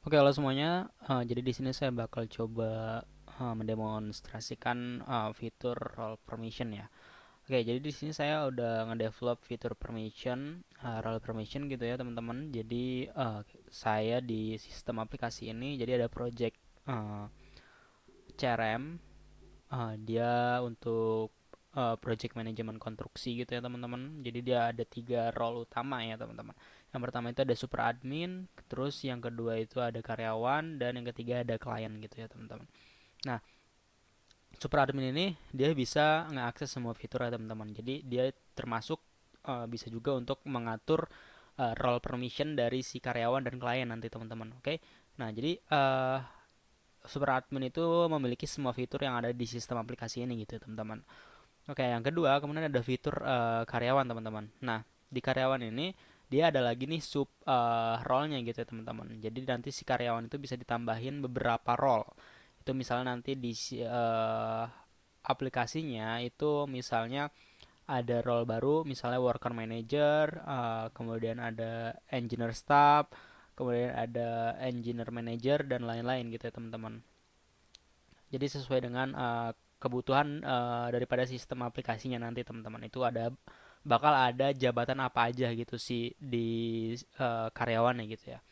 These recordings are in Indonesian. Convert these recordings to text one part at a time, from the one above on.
Oke, halo semuanya. Jadi di sini saya bakal coba mendemonstrasikan fitur role permission ya. Oke, jadi di sini saya udah ngedevelop fitur permission, role permission gitu ya teman-teman. Jadi saya di sistem aplikasi ini, jadi ada project CRM, dia untuk project management konstruksi gitu ya teman-teman. Jadi dia ada tiga role utama ya teman-teman. Yang pertama itu ada super admin, terus yang kedua itu ada karyawan, dan yang ketiga ada klien gitu ya teman-teman. Nah, super admin ini dia bisa mengakses semua fitur ya teman-teman. Jadi dia termasuk bisa juga untuk mengatur role permission dari si karyawan dan klien nanti teman-teman. Oke. Nah, jadi super admin itu memiliki semua fitur yang ada di sistem aplikasi ini gitu ya teman-teman. Oke, yang kedua, kemudian ada fitur karyawan, teman-teman. Nah, di karyawan ini dia ada lagi nih sub role-nya gitu ya, teman-teman. Jadi nanti si karyawan itu bisa ditambahin beberapa role. Itu misalnya nanti di aplikasinya itu misalnya ada role baru, misalnya worker manager, kemudian ada engineer staff, kemudian ada engineer manager dan lain-lain gitu ya, teman-teman. Jadi sesuai dengan kebutuhan daripada sistem aplikasinya nanti teman-teman itu bakal ada jabatan apa aja gitu sih di karyawannya gitu ya.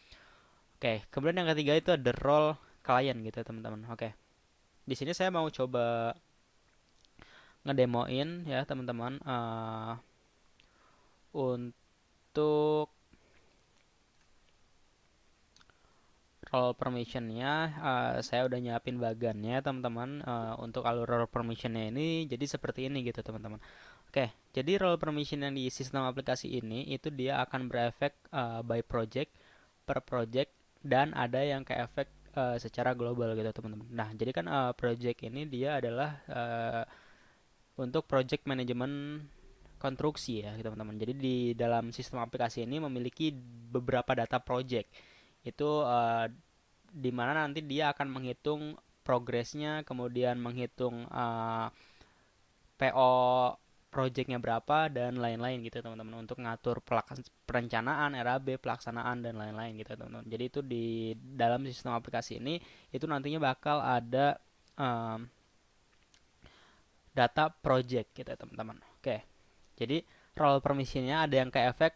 Oke, kemudian yang ketiga itu ada role klien gitu ya teman-teman. Oke, di sini saya mau coba ngedemoin ya teman-teman untuk role permissionnya. Saya udah nyiapin bagannya teman-teman untuk alur role permissionnya ini jadi seperti ini gitu teman-teman. Oke, jadi role permission yang di sistem aplikasi ini itu dia akan berefek by project, per project, dan ada yang ke efek secara global gitu teman-teman. Nah, jadi kan project ini dia adalah untuk project management konstruksi ya teman-teman. Jadi di dalam sistem aplikasi ini memiliki beberapa data project. Itu di mana nanti dia akan menghitung progresnya, kemudian menghitung PO projectnya berapa dan lain-lain gitu teman-teman untuk ngatur perencanaan, RAB, pelaksanaan dan lain-lain gitu teman-teman. Jadi itu di dalam sistem aplikasi ini itu nantinya bakal ada um, data project gitu ya teman-teman. Oke. Jadi role permissionnya ada yang ke efek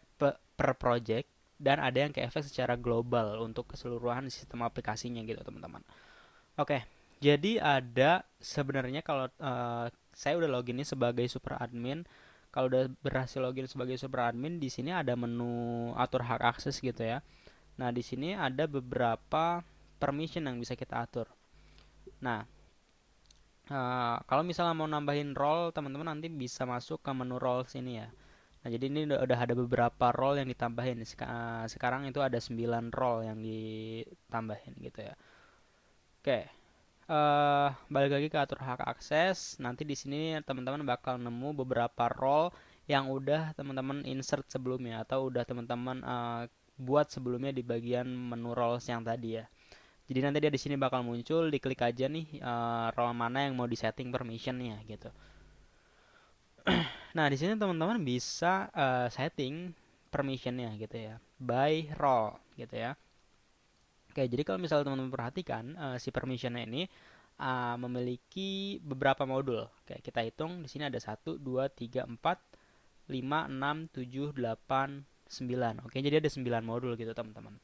per project dan ada yang ke efek secara global untuk keseluruhan sistem aplikasinya gitu teman-teman. Oke, jadi ada sebenarnya kalau saya udah login ini sebagai super admin, kalau udah berhasil login sebagai super admin, di sini ada menu atur hak akses gitu ya. Nah, di sini ada beberapa permission yang bisa kita atur. Nah, kalau misalnya mau nambahin role, teman-teman nanti bisa masuk ke menu roles ini ya. Nah, jadi ini udah ada beberapa role yang ditambahin. Sekarang itu ada 9 role yang ditambahin gitu ya. Oke, balik lagi ke atur hak akses. Nanti di sini teman-teman bakal nemu beberapa role yang udah teman-teman insert sebelumnya atau udah teman-teman buat sebelumnya di bagian menu roles yang tadi ya. Jadi nanti dia di sini bakal muncul, diklik aja nih role mana yang mau disetting permissionnya gitu. Nah, di sini teman-teman bisa setting permissionnya gitu ya, by role gitu ya. Oke, jadi kalau misalnya teman-teman perhatikan si permissionnya ini memiliki beberapa modul. Oke, kita hitung di sini ada 1, 2, 3, 4, 5, 6, 7, 8, 9. Oke, jadi ada 9 modul gitu teman-teman.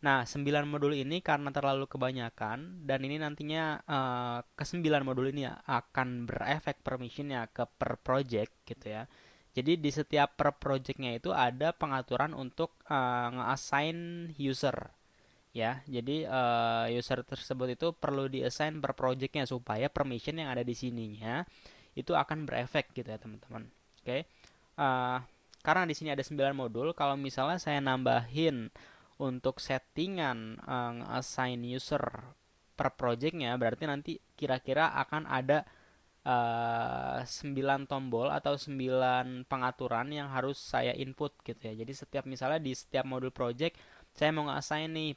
Nah, 9 modul ini karena terlalu kebanyakan dan ini nantinya ke-9 modul ini akan berefek permissionnya ke per project gitu ya. Jadi di setiap per projectnya itu ada pengaturan untuk nge-assign user ya. Jadi user tersebut itu perlu di-assign per projectnya supaya permission yang ada di sininya itu akan berefek gitu ya teman-teman. Oke. Uh, karena di sini ada 9 modul, kalau misalnya saya nambahin untuk settingan assign user per projectnya, berarti nanti kira-kira akan ada 9 tombol atau 9 pengaturan yang harus saya input gitu ya. Jadi setiap misalnya di setiap modul project saya mau nge-assign nih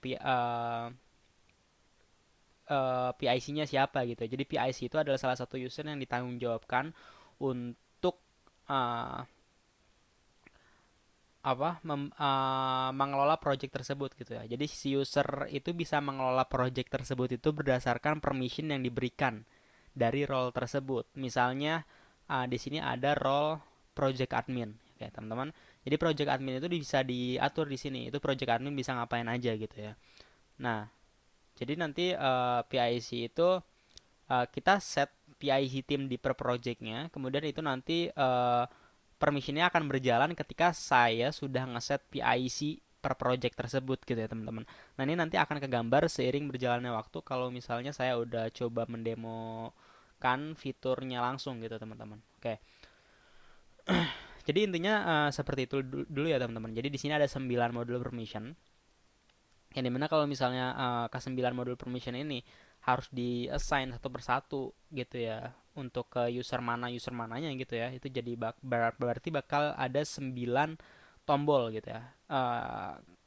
PIC-nya siapa gitu. Jadi PIC itu adalah salah satu user yang ditanggungjawabkan untuk uh, mengelola project tersebut gitu ya. Jadi si user itu bisa mengelola project tersebut itu berdasarkan permission yang diberikan dari role tersebut. Misalnya di sini ada role project admin, ya teman-teman. Jadi project admin itu bisa diatur di sini. Itu project admin bisa ngapain aja gitu ya. Nah, jadi nanti PIC itu kita set PIC tim di per projectnya. Kemudian itu nanti permissionnya akan berjalan ketika saya sudah ngeset PIC per project tersebut gitu ya teman-teman. Nah ini nanti akan kegambar seiring berjalannya waktu kalau misalnya saya udah coba mendemokan fiturnya langsung gitu teman-teman. Oke. Jadi intinya seperti itu dulu ya teman-teman. Jadi di sini ada 9 modul permission. Yang dimana kalau misalnya ke 9 modul permission ini harus di assign satu persatu gitu ya untuk ke user mananya gitu ya. Itu jadi berarti bakal ada 9 tombol gitu ya.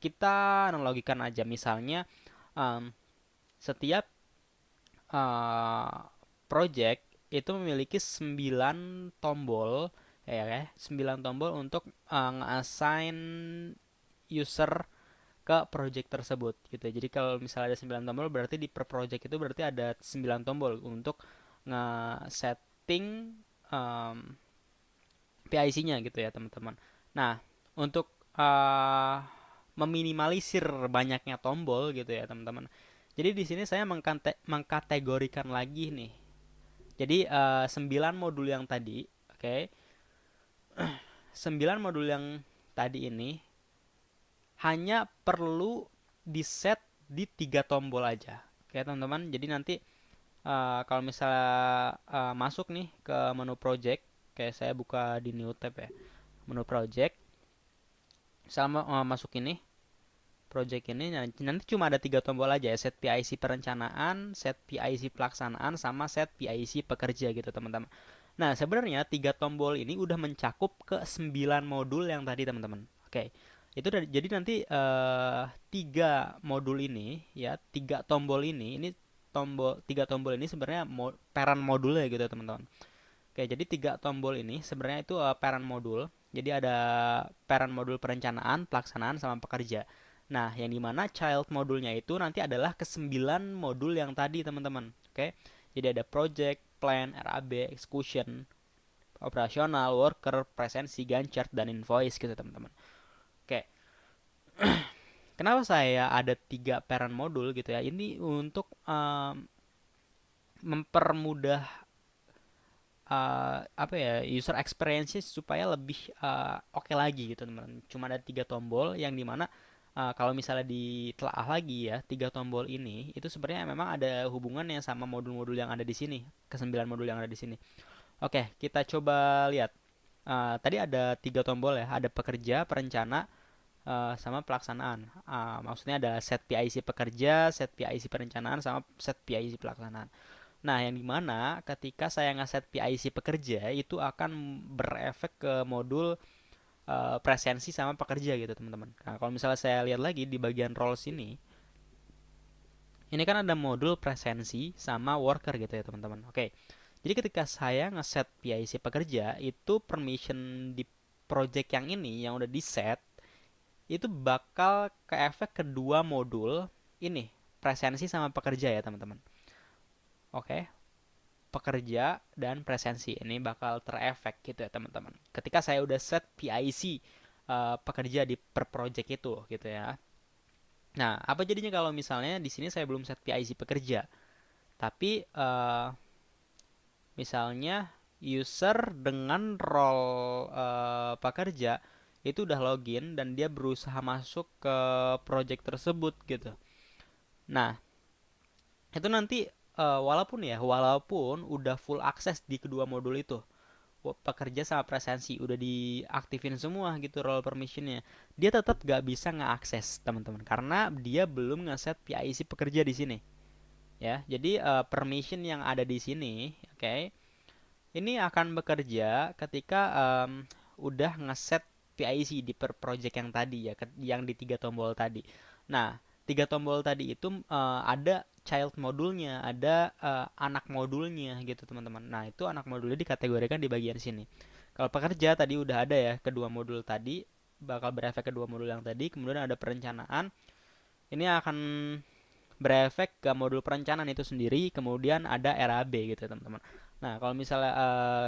Kita analogikan aja misalnya um, setiap uh, project itu memiliki 9 tombol ya, 9 tombol untuk nge-assign user ke project tersebut gitu ya. Jadi kalau misalnya ada 9 tombol berarti di per project itu berarti ada 9 tombol untuk nge-setting um, PIC-nya gitu ya teman-teman. Nah, untuk meminimalisir banyaknya tombol gitu ya teman-teman. Jadi di sini saya mengkategorikan lagi nih. Jadi 9 modul yang tadi, oke. Okay, 9 modul yang tadi ini hanya perlu di set di 3 tombol aja. Oke teman-teman, jadi nanti kalau misalnya masuk nih ke menu project, kayak saya buka di new tab ya, menu project, sama masuk ini, project ini, nanti cuma ada 3 tombol aja ya, set PIC perencanaan, set PIC pelaksanaan, sama set PIC pekerja gitu teman-teman. Nah sebenarnya 3 tombol ini udah mencakup ke 9 modul yang tadi teman-teman. Oke. Itu jadi nanti 3 modul ini ya, 3 tombol ini tombol 3 tombol ini sebenarnya parent modulnya gitu teman-teman. Oke, jadi 3 tombol ini sebenarnya itu parent modul. Jadi ada parent modul perencanaan, pelaksanaan, sama pekerja. Nah, yang dimana child modulnya itu nanti adalah ke-9 modul yang tadi teman-teman. Oke, jadi ada project, plan, RAB, execution, operasional, worker, presensi, Gantt chart, dan invoice gitu teman-teman. Oke, kenapa saya ada 3 parent modul gitu ya? Ini untuk mempermudah apa ya, user experience supaya lebih oke lagi gitu teman-teman. Cuma ada 3 tombol yang dimana kalau misalnya ditelaah lagi ya, 3 tombol ini itu sebenarnya memang ada hubungannya sama modul-modul yang ada di sini, ke 9 modul yang ada di sini. Oke, kita coba lihat. Tadi ada 3 tombol ya, ada pekerja, perencana, sama pelaksanaan. Maksudnya ada set PIC pekerja, set PIC perencanaan, sama set PIC pelaksanaan. Nah, yang dimana ketika saya ngeset PIC pekerja itu akan berefek ke modul presensi sama pekerja gitu teman-teman. Nah, kalau misalnya saya lihat lagi di bagian roles ini kan ada modul presensi sama worker gitu ya teman-teman. Oke, jadi ketika saya ngeset PIC pekerja itu permission di project yang ini yang udah di set itu bakal ke efek kedua modul ini presensi sama pekerja ya teman-teman. Oke, pekerja dan presensi ini bakal terefek gitu ya teman-teman. Ketika saya udah set PIC pekerja di per project itu gitu ya. Nah, apa jadinya kalau misalnya di sini saya belum set PIC pekerja, tapi misalnya user dengan role pekerja itu udah login dan dia berusaha masuk ke project tersebut gitu. Nah, itu nanti walaupun udah full akses di kedua modul itu, pekerja sama presensi udah diaktifin semua gitu role permissionnya, dia tetap gak bisa ngeakses teman-teman karena dia belum ngeset PIC pekerja di sini ya. Jadi permission yang ada di sini, oke, ini akan bekerja ketika udah ngeset PIC di per project yang tadi ya, yang di 3 tombol tadi. Nah, 3 tombol tadi itu ada child modulnya, ada anak modulnya gitu teman-teman. Nah, itu anak modulnya dikategorikan di bagian sini. Kalau pekerja tadi udah ada ya kedua modul tadi. bakal berefek ke dua modul yang tadi. Kemudian ada perencanaan, ini akan berefek ke modul perencanaan itu sendiri. Kemudian ada RAB gitu ya teman-teman. Nah kalau misalnya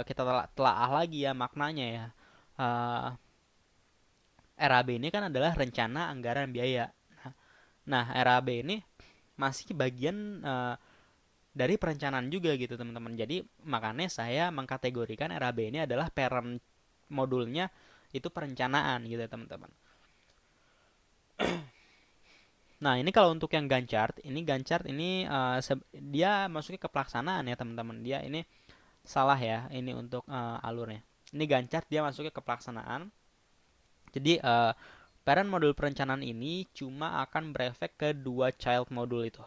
kita telaah lagi ya maknanya ya, uh, RAB ini kan adalah rencana anggaran biaya. Nah RAB ini masih bagian dari perencanaan juga gitu teman-teman. Jadi makanya saya mengkategorikan RAB ini adalah parent modulnya itu perencanaan gitu ya teman-teman. Nah ini kalau untuk yang Gantt chart ini dia masuknya ke pelaksanaan ya teman-teman. Dia ini salah ya ini untuk alurnya. Ini Gantt chart dia masuknya ke pelaksanaan. Jadi parent modul perencanaan ini cuma akan berefek ke dua child modul itu.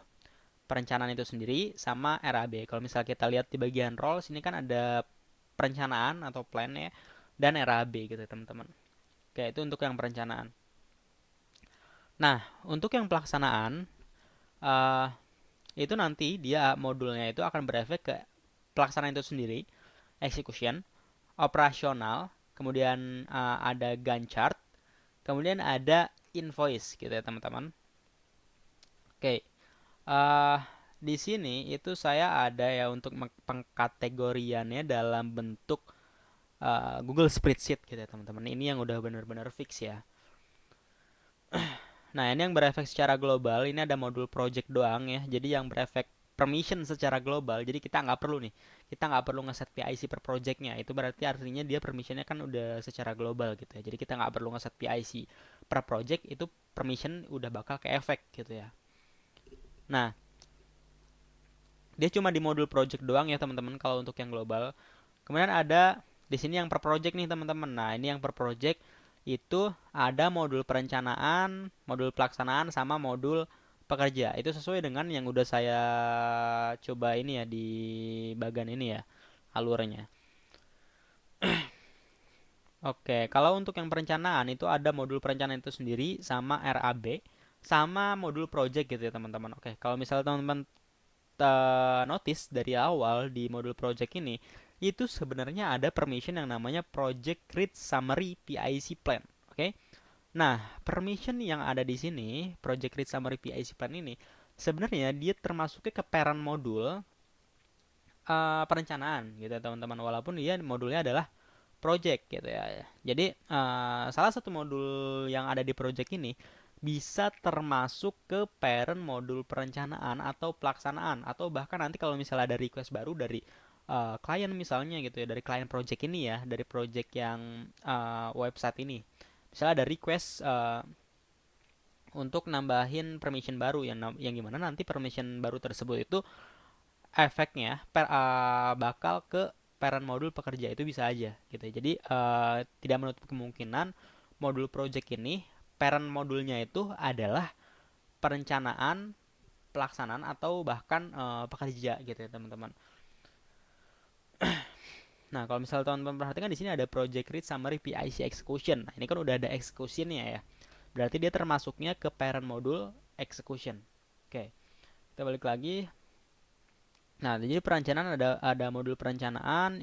Perencanaan itu sendiri sama RAB. Kalau misalnya kita lihat di bagian roles ini kan ada perencanaan atau plan ya dan RAB gitu teman-teman. Oke, itu untuk yang perencanaan. Nah, untuk yang pelaksanaan uh, itu nanti dia modulnya itu akan berefek ke pelaksanaan itu sendiri, execution, operasional, kemudian ada Gantt chart, kemudian ada invoice gitu ya teman-teman. Oke, uh, di sini itu saya ada ya untuk pengkategoriannya dalam bentuk Google Spreadsheet gitu ya teman-teman. Ini yang udah benar-benar fix ya. Nah ini yang berefek secara global. Ini ada modul project doang ya. Jadi yang berefek permission secara global. Jadi kita nggak perlu nih. Kita nggak perlu ngeset PIC per projectnya. Itu berarti artinya dia permissionnya kan udah secara global gitu ya. Jadi kita nggak perlu ngeset PIC per project. Itu permission udah bakal ke efek gitu ya. Nah dia cuma di modul project doang ya teman-teman kalau untuk yang global. Kemudian ada di sini yang per project nih teman-teman. Nah, ini yang per project itu ada modul perencanaan, modul pelaksanaan sama modul pekerja. Itu sesuai dengan yang udah saya coba ini ya di bagian ini ya alurnya. Oke, kalau untuk yang perencanaan itu ada modul perencanaan itu sendiri sama RAB sama modul project gitu ya teman-teman. Oke, kalau misalnya teman-teman notice dari awal di modul project ini itu sebenarnya ada permission yang namanya project read summary PIC plan. Oke. Nah, permission yang ada di sini, project read summary PIC plan ini sebenarnya dia termasuknya ke parent modul perencanaan gitu ya teman-teman, walaupun dia modulnya adalah project gitu ya. Jadi salah satu modul yang ada di project ini bisa termasuk ke parent modul perencanaan atau pelaksanaan, atau bahkan nanti kalau misalnya ada request baru dari klien misalnya gitu ya, dari klien project ini ya, dari project yang website ini. Misalnya ada request untuk nambahin permission baru yang gimana nanti permission baru tersebut itu efeknya bakal ke parent modul pekerja itu bisa aja gitu ya. Jadi tidak menutup kemungkinan modul project ini parent modulnya itu adalah perencanaan, pelaksanaan atau bahkan pekerja gitu ya teman-teman. Nah kalau misalnya teman-teman perhatikan di sini ada project read summary PIC execution. Nah ini kan udah ada executionnya ya. Berarti dia termasuknya ke parent modul execution. Oke, kita balik lagi. Nah, jadi perencanaan ada modul perencanaan,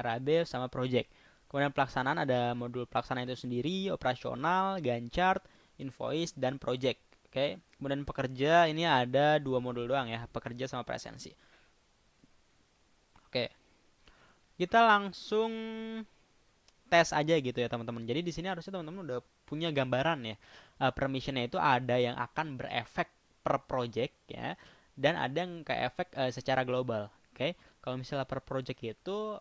RAB sama project. Kemudian pelaksanaan ada modul pelaksanaan itu sendiri, operasional, Gantt chart, invoice dan project. Oke. Kemudian pekerja ini ada dua modul doang ya, pekerja sama presensi. Oke. Kita langsung tes aja gitu ya teman-teman. Jadi di sini harusnya teman-teman udah punya gambaran ya. Permissionnya itu ada yang akan berefek per project ya, dan ada yang kayak efek secara global. Oke, kalau misalnya per project itu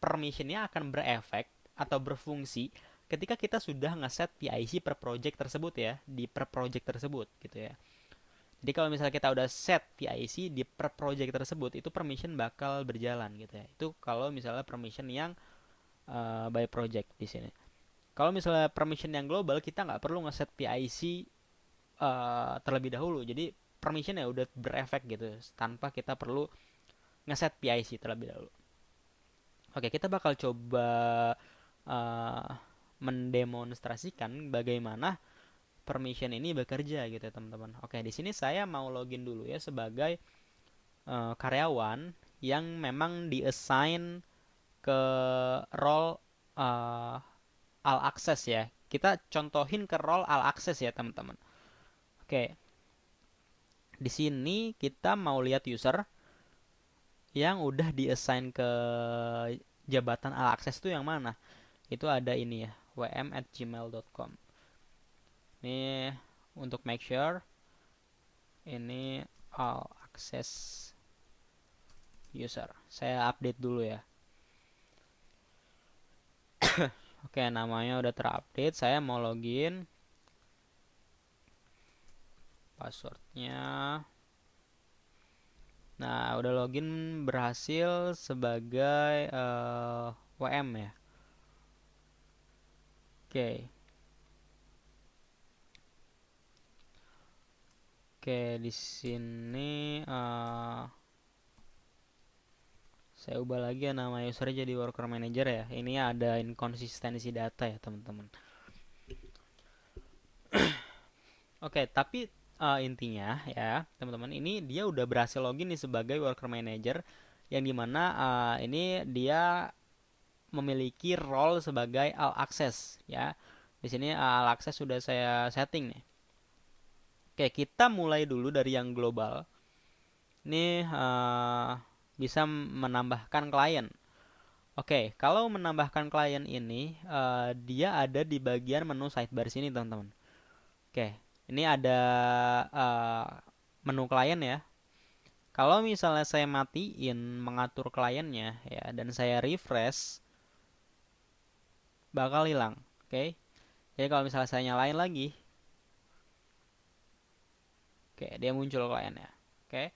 permissionnya akan berefek atau berfungsi ketika kita sudah ngeset PIC per project tersebut ya, di per project tersebut gitu ya. Jadi kalau misalnya kita udah set PIC di per project tersebut, itu permission bakal berjalan gitu ya. Itu kalau misalnya permission yang by project di sini. Kalau misalnya permission yang global, kita nggak perlu ngeset PIC terlebih dahulu. Jadi permission ya udah berefek gitu tanpa kita perlu ngeset PIC terlebih dahulu. Oke, kita bakal coba uh, mendemonstrasikan bagaimana permission ini bekerja gitu ya teman-teman. Oke, di sini saya mau login dulu ya sebagai karyawan yang memang diassign ke role all access ya. kita contohin ke role all access ya teman-teman. Oke, di sini kita mau lihat user yang udah di-assign ke jabatan all access itu yang mana. Itu ada ini ya, wm@gmail.com. Ini untuk make sure ini all access user. Saya update dulu ya. Oke, namanya udah terupdate. Saya mau login. Passwordnya. Nah, udah login berhasil sebagai WM ya. Oke. Oke, di sini saya ubah lagi ya nama usernya jadi worker manager ya. Ini ada inkonsistensi data ya, teman-teman. Oke, tapi intinya ya, teman-teman, ini dia udah berhasil login nih sebagai worker manager yang dimana ini dia memiliki role sebagai all access ya. Di sini all access sudah saya setting nih. Oke, kita mulai dulu dari yang global. Ini bisa menambahkan klien. Oke, kalau menambahkan klien ini dia ada di bagian menu sidebar sini, teman-teman. Oke, ini ada menu klien ya. Kalau misalnya saya matiin mengatur kliennya ya dan saya refresh bakal hilang. Oke. Jadi kalau misalnya saya nyalain lagi, oke, dia muncul kliennya. Oke.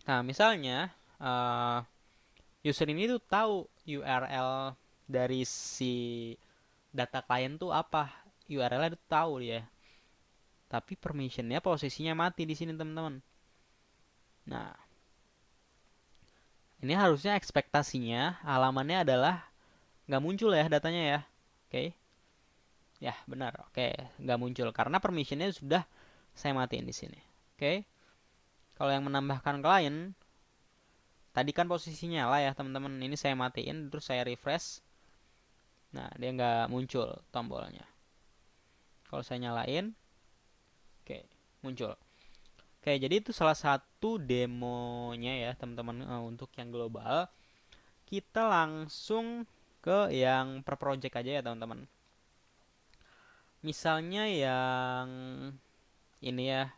Nah, misalnya user ini tuh tahu URL dari si data klien tuh apa. URL-nya tuh tahu dia. Tapi permissionnya posisinya mati di sini, teman-teman. Nah, ini harusnya ekspektasinya halamannya adalah nggak muncul ya datanya ya. Oke. Ya, benar. Oke, nggak muncul karena permissionnya sudah saya matiin di sini. Oke. Kalau yang menambahkan klien, tadi kan posisinya nyala ya teman-teman. Ini saya matiin, terus saya refresh. Nah, dia nggak muncul tombolnya. Kalau saya nyalain, oke, muncul. Oke, jadi itu salah satu demonya ya teman-teman untuk yang global. Kita langsung ke yang per project aja ya teman-teman. Misalnya yang ini ya.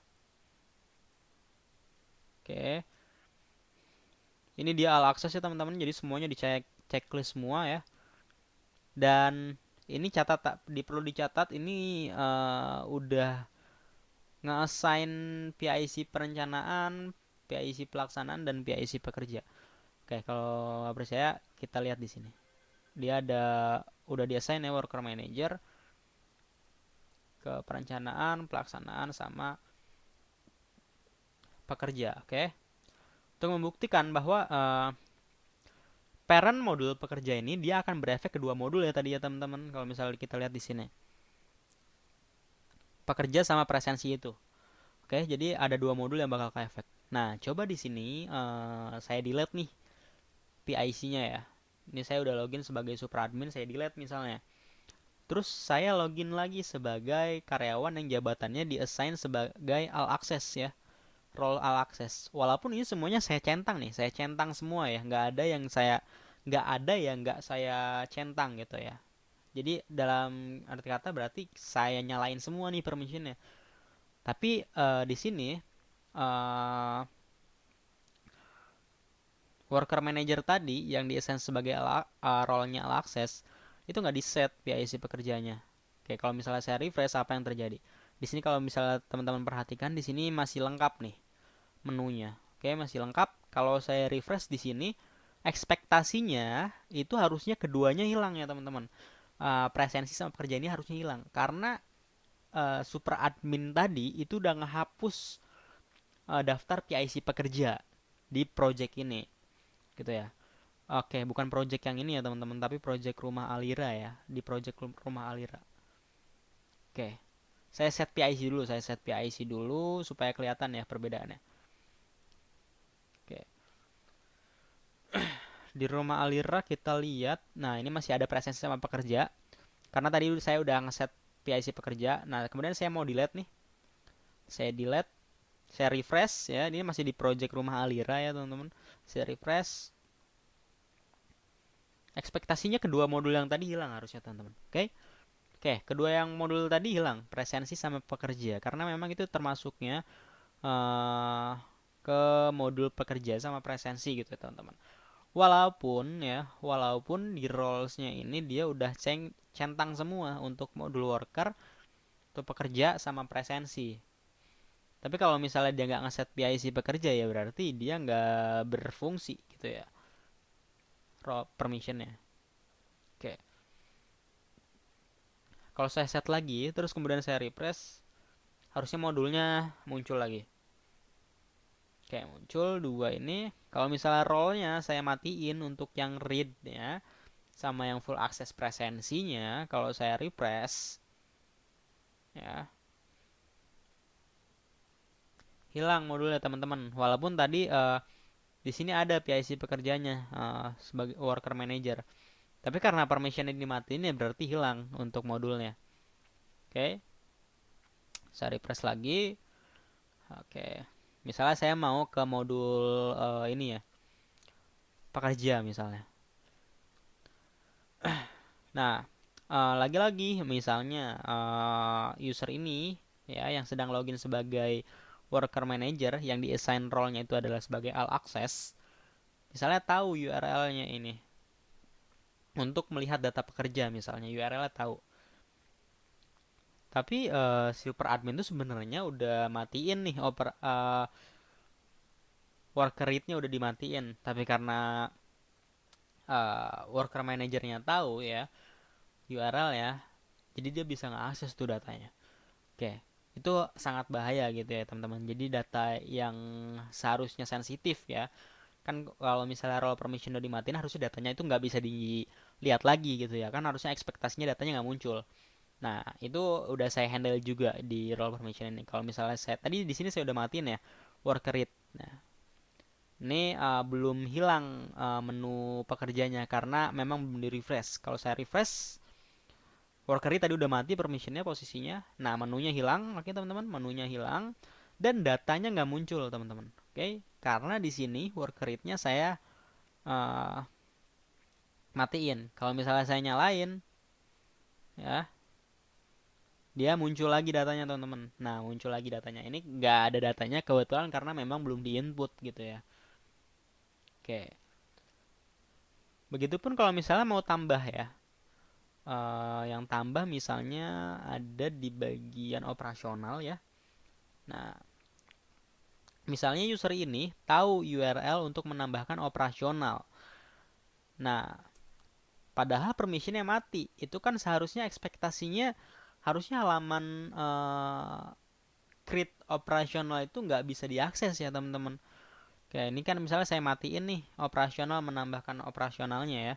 Oke. Ini dia all access ya teman-teman. Jadi semuanya dicek checklist semua ya. Dan ini perlu dicatat ini udah nge-assign PIC perencanaan, PIC pelaksanaan dan PIC pekerja. Oke, kalau nggak percaya kita lihat di sini. Dia udah di-assign ya worker manager ke perencanaan, pelaksanaan sama pekerja. Oke. Untuk membuktikan bahwa parent modul pekerja ini dia akan berefek kedua modul ya tadi ya teman-teman. Kalau misalnya kita lihat di sini. Pekerja sama presensi itu. Oke, jadi ada dua modul yang bakal ke efek. Nah, coba di sini saya delete nih PIC-nya ya. Ini saya udah login sebagai superadmin, saya delete misalnya. Terus saya login lagi sebagai karyawan yang jabatannya di-assign sebagai all access ya. Role all access. Walaupun ini semuanya saya centang nih, saya centang semua ya. Nggak ada yang nggak saya centang gitu ya. Jadi dalam arti kata berarti saya nyalain semua nih permissionnya. Tapi di sini worker manager tadi yang di-assign sebagai role-nya all access itu nggak di-set PIC pekerjanya. Oke, kalau misalnya saya refresh apa yang terjadi? Di sini kalau misalnya teman-teman perhatikan di sini masih lengkap nih menunya. Oke, masih lengkap. Kalau saya refresh di sini ekspektasinya itu harusnya keduanya hilang ya teman-teman. Presensi sama pekerja ini harusnya hilang karena super admin tadi itu udah ngehapus daftar PIC pekerja di project ini gitu ya. Oke, bukan project yang ini ya teman-teman, tapi project rumah Alira ya, di project rumah Alira. Oke, saya set PIC dulu supaya kelihatan ya perbedaannya. Oke, di rumah Alira kita lihat, nah ini masih ada presensi sama pekerja. Karena tadi saya udah ngeset PIC pekerja. Nah, kemudian saya mau delete nih. Saya delete, saya refresh ya. Ini masih di project rumah Alira ya, teman-teman. Saya refresh. Ekspektasinya kedua modul yang tadi hilang harusnya, teman-teman. Oke. Oke, kedua yang modul tadi hilang, presensi sama pekerja. Karena memang itu termasuknya uh, ke modul pekerja sama presensi gitu, teman-teman. Walaupun di roles-nya ini dia udah centang semua untuk modul worker, untuk pekerja sama presensi. Tapi kalau misalnya dia nggak ngeset PIC pekerja ya berarti dia nggak berfungsi gitu ya, role permissionnya. Oke, kalau saya set lagi, terus kemudian saya refresh, harusnya modulnya muncul lagi. Oke, muncul dua ini. Kalau misalnya role-nya saya matiin untuk yang read ya, sama yang full access presensinya, kalau saya refresh, ya hilang modulnya teman-teman. Walaupun tadi di sini ada PIC pekerjanya sebagai worker manager. Tapi karena permissionnya dimatiin ya berarti hilang untuk modulnya. Oke, saya refresh lagi. Oke, misalnya saya mau ke modul ini ya, pekerja misalnya. Nah, lagi-lagi misalnya user ini ya yang sedang login sebagai worker manager yang di assign role-nya itu adalah sebagai all access. Misalnya tahu URL-nya ini untuk melihat data pekerja misalnya URL-nya tahu. Tapi super admin itu sebenarnya udah matiin nih worker read-nya udah dimatiin. Tapi karena worker manajernya tahu ya URL ya, jadi dia bisa ngakses tuh datanya. Oke, itu sangat bahaya gitu ya teman-teman. Jadi data yang seharusnya sensitif ya, kan kalau misalnya role permission udah dimatiin harusnya datanya itu nggak bisa dilihat lagi gitu ya, kan harusnya ekspektasinya datanya nggak muncul. Nah, itu udah saya handle juga di role permission ini. Kalau misalnya saya tadi di sini saya udah matiin ya worker read. Nah, ini belum hilang menu pekerjanya karena memang belum di refresh. Kalau saya refresh, worker read tadi udah mati permissionnya posisinya. Nah, menunya hilang. Oke, teman-teman, menunya hilang dan datanya nggak muncul, teman-teman. Oke, karena di sini worker read-nya saya uh, matiin. Kalau misalnya saya nyalain, ya dia muncul lagi datanya teman-teman. Nah, muncul lagi datanya. Ini nggak ada datanya kebetulan karena memang belum di input gitu ya. Oke. Begitupun kalau misalnya mau tambah ya. Yang tambah misalnya ada di bagian operasional ya. Nah, misalnya user ini tahu URL untuk menambahkan operasional. Nah, padahal permissionnya mati. Itu kan seharusnya ekspektasinya harusnya halaman create operasional itu nggak bisa diakses ya teman-teman. Oke, ini kan misalnya saya matiin nih operasional menambahkan operasionalnya ya.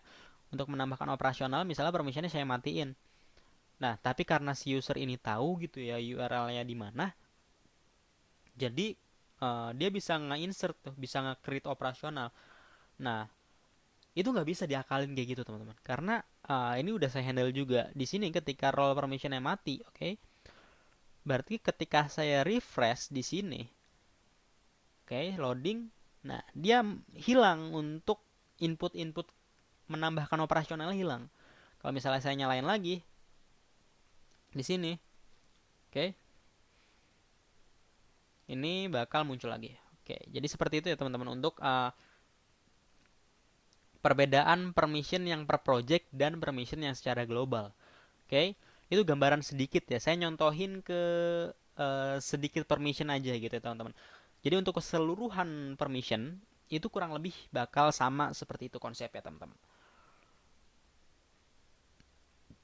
Untuk menambahkan operasional misalnya permissionnya saya matiin. Nah, tapi karena si user ini tahu gitu ya URL-nya di mana, jadi dia bisa nge-insert tuh, bisa nge-create operasional. Nah, itu nggak bisa diakalin kayak gitu teman-teman. Karena ini udah saya handle juga. Di sini ketika role permissionnya mati, oke? Berarti ketika saya refresh di sini, oke, loading. Nah, dia hilang untuk input-input menambahkan operasional hilang. Kalau misalnya saya nyalain lagi di sini, oke, ini bakal muncul lagi. Oke, jadi seperti itu ya teman-teman untuk perbedaan permission yang per project dan permission yang secara global. Oke, itu gambaran sedikit ya. Saya nyontohin ke sedikit permission aja gitu ya teman-teman. Jadi untuk keseluruhan permission itu kurang lebih bakal sama seperti itu konsepnya teman-teman.